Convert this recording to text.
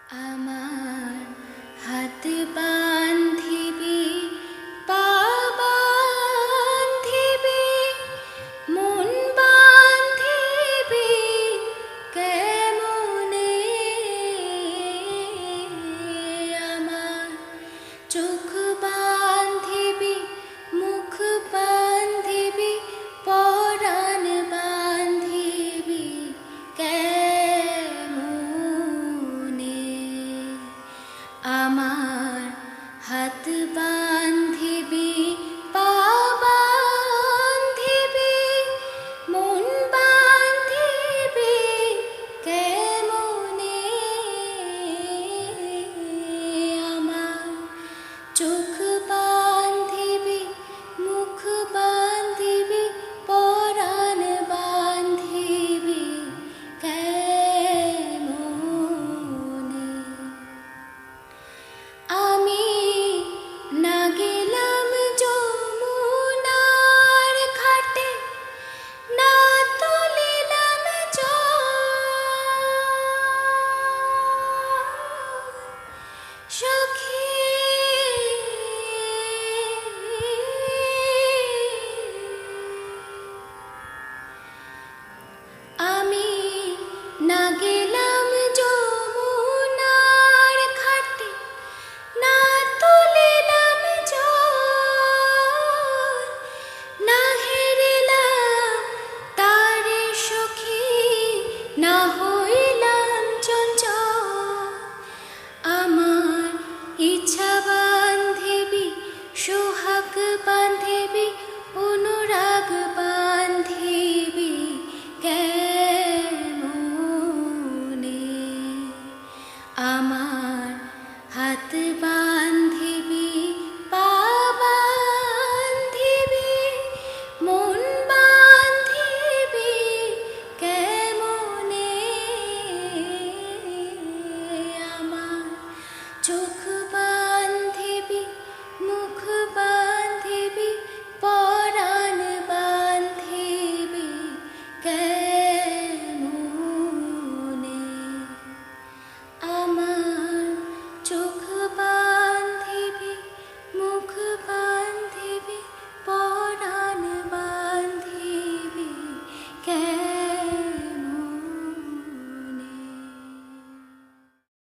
আমার হাত বান্ধিবি, পা বান্ধিবি, মন বান্ধিবি কেমনে? আমার চোখ বান্ধিবি, মুখ বান্ধিবি, পরাণ বান্ধিবি কেমনে? আমার হাত বান্ধিবি, পা বান্ধিবি, মন বান্ধিবি কেমনে? আমার চোখ বান্ধিবি, মুখ বান্ধিবি, পরাণ বান্ধিবি কেমনে? আমি না গেলাম যমুনার ঘাটে, না তুলিলাম জল সখী, আমি না গেলাম যমুনার ঘাটে, না তুলিলাম জল, না হেরিলাম তারে সখী, না হইলাম চঞ্চল। আমার ইচ্ছা বান্ধিবি, সোহাগ বান্ধিবি, অনুরাগ বান্ধিবি কেমনে? আমার হাত